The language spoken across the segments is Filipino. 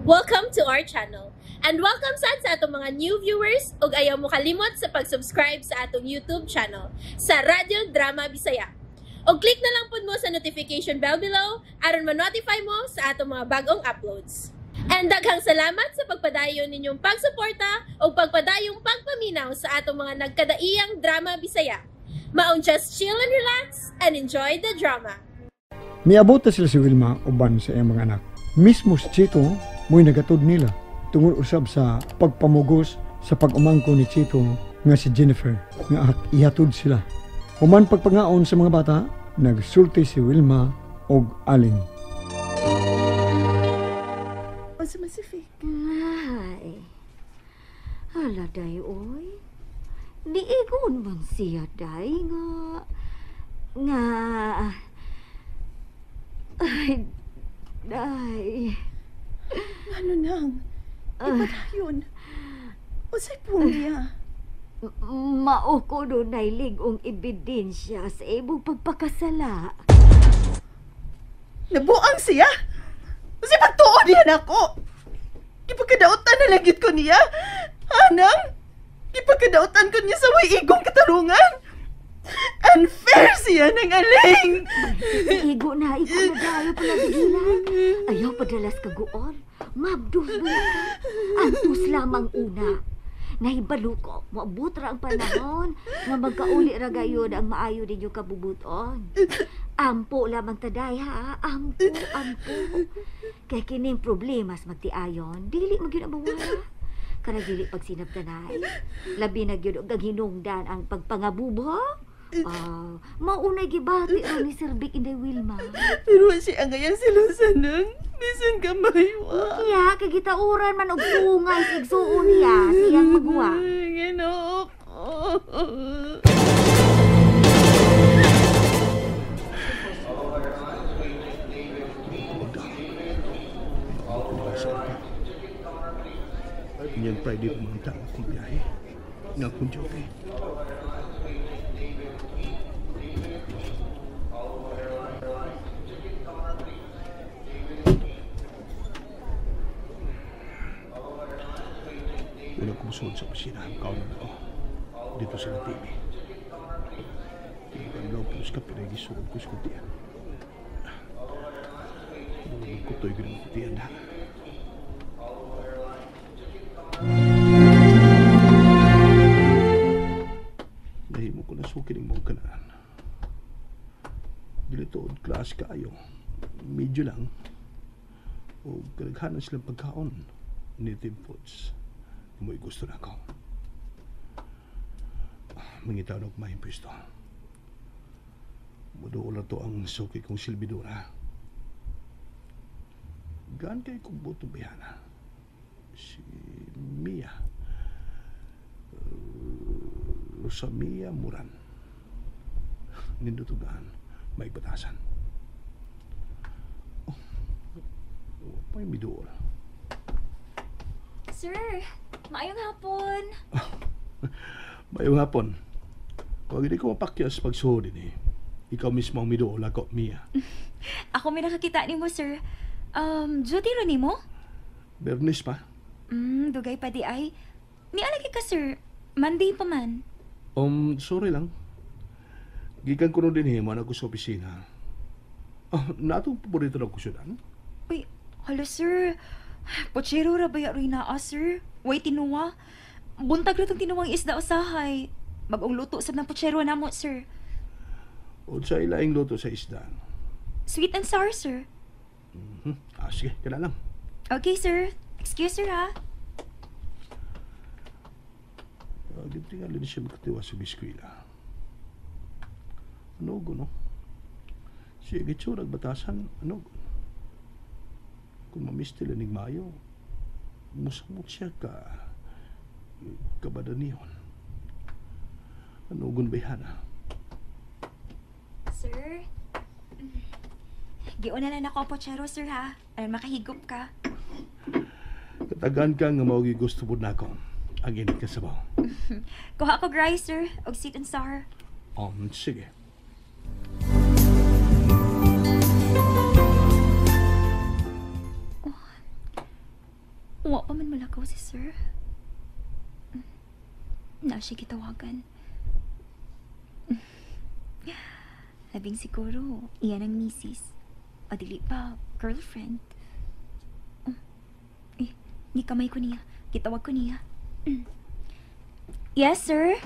Welcome to our channel. And welcome sa atong mga new viewers ug ayaw mo kalimot sa pag-subscribe sa atong YouTube channel sa Radyo Drama Bisaya. O click na lang pud mo sa notification bell below aron ma-notify mo sa atong mga bagong uploads. And daghang salamat sa pagpadayon ninyong pagsuporta o pagpadayong pagpaminaw sa atong mga nagkadaiyang Drama Bisaya. Maong just chill and relax and enjoy the drama. Miabot na sila si Wilma uban sa iyang mga anak. Mismo si Chito mo'y nagatod nila tungod usab sa pagpamugos sa pag-umangko ni Chito nga si Jennifer nga ihatod sila. Human pagpangaon sa mga bata, nagsulti si Wilma og Alin. O sumasifik. Ay, hala day oy. Diigon man siya day nga ay day. Ano nang? Ipadayon. O sa'y pumya. Mao ko doon ay ligong ebidensya sa imong pagpakasala. Nabuang siya? Kasi pagtuon niya ako. Ipagkadautan na langit ko niya. Anang? Ipagkadautan ko niya sa way igong katarungan. Unfair siya ng aling. Igo na dayo pala bigilan. Ayaw padalas kaguon. Mabdus ba ka? Antus lamang una. Nahibalo ko, maabot ra ang panahon nga magkauli ra gayod ang maayo ninyo kabubuton. Ampo lamang taday ha, ampo. Kaya kining problemas magtiayon, dili magyud ang mawala. Kana dili pagsinab tanay. Labi na gyud og hinungdan ang pagpangabubo. Maunay gibati ro ni Sir Vic Inday Wilma. Pero siya ngayon silusan nang bisan kamaywa. Kaya kagitauran man og sungay sa igsuon niya siyang magwa. Ginoo ko. Yan Friday pumunta akong biyahe. Nga akong joke. Una kong suod sa opisina ang kaunan ko. Dito sa TV. Ang law plus ka pinagisuod ko sa kutiyan. Nung kutoy ko ng kutiyan na. Nahimo ko na sukin ng mga kanaan. Dilitood class kaayo. Medyo lang. O karaghanan silang pagkaon. Native foods. Mo'y gusto na ako. Mangitaw na kumain pwesto. Mudoon na to ang suki kong silbidura. Gaan kayo kong butong bihana. Si Mia. Rosamia Muran. Nindutugaan. May batasan. Oh. May midool. Sir, maayong hapon. Maayong hapon. Huwag hindi ko mapakyas pagsuho din eh. Ikaw mismo ang midool ako, Mia. Ako may nakakita ni mo, sir. Duty ro ni mo? Bernis pa? Dugay pa di ay. Ni alagi ka, sir. Monday pa man. Sorry lang. Gikan ko nun din eh, man ako sa opisina. Natong paborito na kusyudan. Uy, hala, sir. Pochero ra ba rin na, sir? Way tinuwa. Buntag rin itong tinuwang isda usahay. Bagong luto sab ng pochero na mo, sir. O sa ilaing luto sa isda. Sweet and sour, sir. Sige, kaya lang. Okay, sir. Excuse, sir, ha? Gintingan din siya magkatiwa sa biskwila. Ano ko, no? Siya gitso, nagbatasan, ano ko? Kung mamistil aning mayo, musamot siya kabadaniyon. Ano gun bayhana? Sir? Giuna na ako pochero, sir, ha? Alam makahigop ka. Katagan ka nga maugi gusto po na ako. Ang init ka sa baw. Kuha ako rice, sir. Og sweet and sour. Sige. Wa pa man malakaw si sir. Na siya gitawagan. Labing siguro, iyan ang misis. O dili pa, girlfriend. Ni kamay ko niya. Kitawag ko niya. Yes, sir?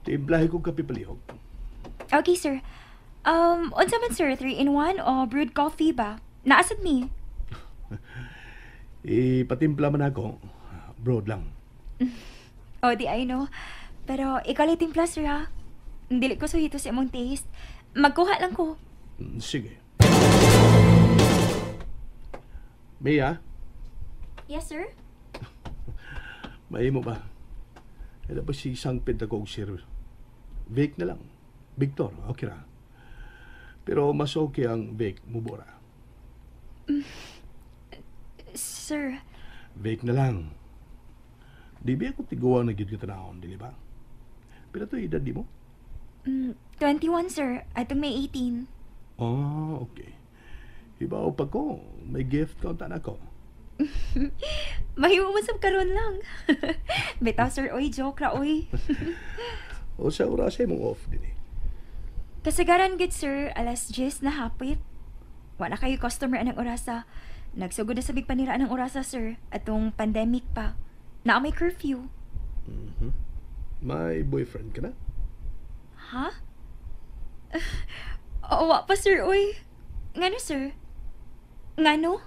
Timplahe kong kape palihog. Okay, sir. Unsa man, sir? 3-in-1 o brewed coffee ba? Naasad ni? Ipatimpla man ako. Broad lang. O, di I know. Pero ikaw lang timpla, sir, ha? Dili ko suhito sa imong taste. Magkuha lang ko. Sige. Mia, Yes, sir? may mo ba? Kaya ba si Sangpid ako og Sir Vic na lang. Victor, okay ra. Pero mas okay ang Vic mubora. Sir, Vic na lang. Di ba ako tiguan na gid kita naon, dili ba? Pero to edad di mo? 21, sir. Atong may 18. Oh, okay. Ibaw pa ko. May gift ka unta na ko. Mahiwa man sa karon lang. Bitaw, sir, oy, joke ra, oy. O sa oras ay mong off din eh. Kasagaran gid, sir, alas 10 na hapit. Wala kayo customer anang orasa. Nagsugod na sa big paniraan ng orasa, sir. Atong pandemic pa. Na may curfew. May boyfriend ka na? Ha? Wa pa, sir, oy. Ngano, sir? Ngano?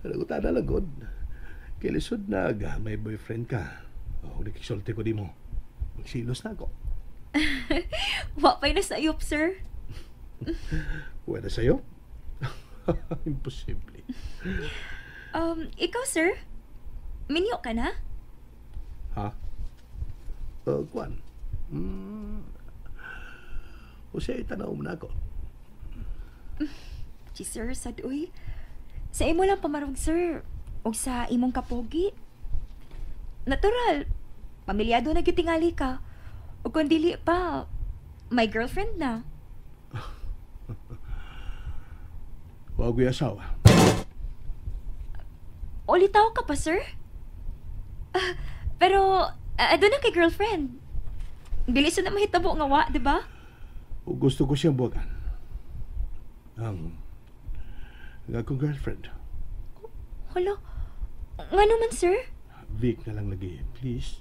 Nagutan na lagod. Kilisod na aga, may boyfriend ka. O, nakisulti ko di mo. Magsilos na ako. Wa pa'y nasayop, sir. Wala sa'yo? Imposible. Ikaw, sir? Minyo ka na? Ha? Kwan? O siya itanaw mo na ako. Si sir, sad, uy. Sa imo lang pamarog, sir. O sa imong kapogi. Natural. Pamilyado na gitingali ka. O kung dili pa, may girlfriend na. Huwag ko yung asawa. Ulitaw ka pa, sir? Pero, doon na kay girlfriend. Dili sa na mahitabo nga wa, di ba? O gusto ko siyang buwagan. Ang akong girlfriend. Hala, nga naman, sir? Vic na lang lagi, please.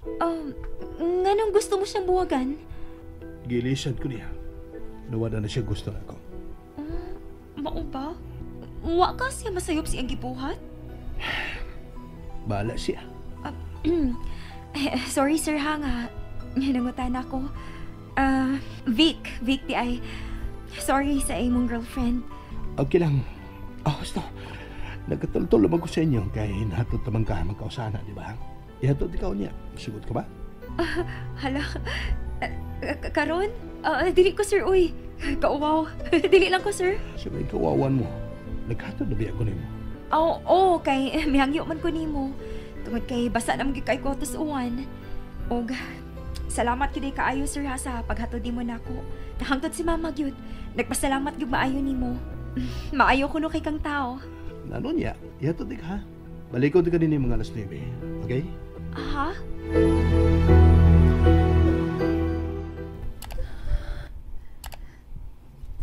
Nga nung gusto mo siyang buwagan? Gilisan ko niya. Nawala na siya gusto na ako. Mao ba? Wa ka siya masayop siyang gibuhat? Bahala siya. Sorry, sir, ha nga. Nangutan ako. Vic di ay. Sorry sa imong girlfriend. Okay lang. Basta. Nagkatultol naman ko sa inyo kay nahatod naman ka magkausana, di ba? Ihatod ikaw niya. Sigot ka ba? Hala. Karon? Dili ko, sir, uy. Kauwaw. Dili lang ko, sir. Siya may kawawan mo. Naghatod na biya ko nimo. Oo, kay mihangyo man ko nimo. Tungod kay basa naman kay ko tos uwan. Og salamat kiday kaayo, sir, ha, sa paghatod nimo nako. Nahangtod si mama gyud. Nagpasalamat gyud maayo nimo. Maayo kuno kay kang tao. Ano niya? Ihatod ka, ha? Balikod ka din yung mga alas 9. Okay? Ha?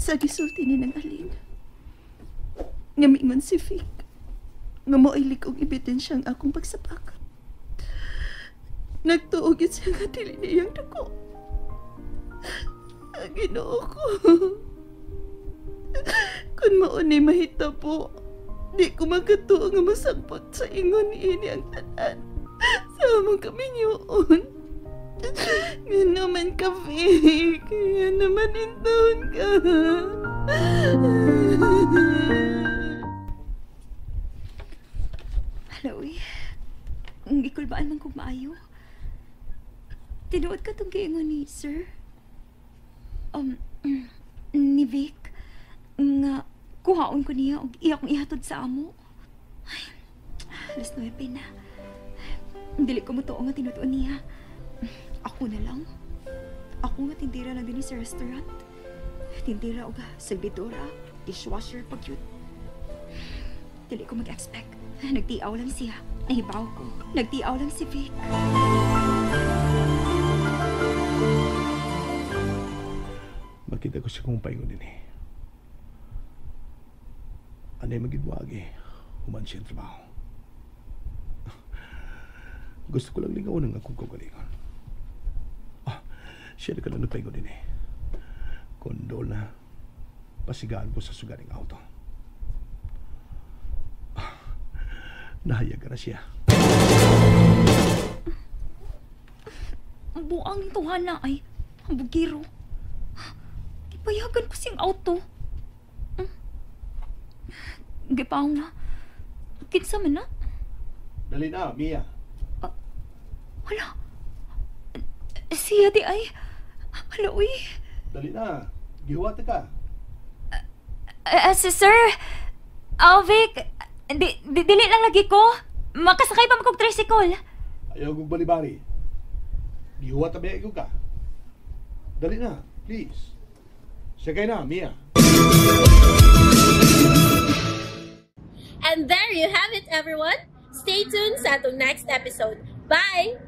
Sa gisulti ni ng alin. Ngamingon si Vic. Nga moilik og ebidensyang akong pagsapak. Nagtuog yun siya nga dili niyang dako. Ang Ginoo ko. Kung maunay mahitabo, di ko magkatuo nga masangpot sa ingon ini ang tanan. Sa among kaminyoon. Nga naman ka, Vic. Nga naman intawon ka. Hala, uy. Ang ikulbaan man kong maayo. Tinuod ka itong giingon ni sir? Ni Vic, nga kuhaon ko niya og iya kong ihatod sa amo. Ay, alas 9 na. Dili ko mo to nga tinutuon niya. Ako na lang. Ako nga tindira lang din sa restaurant. Tindira o servidora, dishwasher pag yun. Dili ko mag-expect. Nagtiaw lang siya. Nahibaw ko. Nagtiaw lang si Vic. Makita ko siya kung paingon din eh. Anay magidwagi. Human siya ang trabaho. Gusto ko lang lingaw ng akong kagalingon. Siya na ka lang napaingon din eh. Kondol na. Pasigaan po sa sugaring auto. Nahayag ka na siya. Ang buang tuhan na ay ang bugiro. Ipayagan ko siyang auto. Gipaong na. Kinsa man na? Dali na, Mia. Wala. Siya di ay. Hala, uy. Dali na. Gihuwat ka. Sir. Vic. Dili lang lagi ko. Makasakay pa magkog tricycle. Ayaw kong balibari. Gihuwat na ba ka? Dali na, please. Sakay na, Mia. And there you have it, everyone. Stay tuned sa atong next episode. Bye!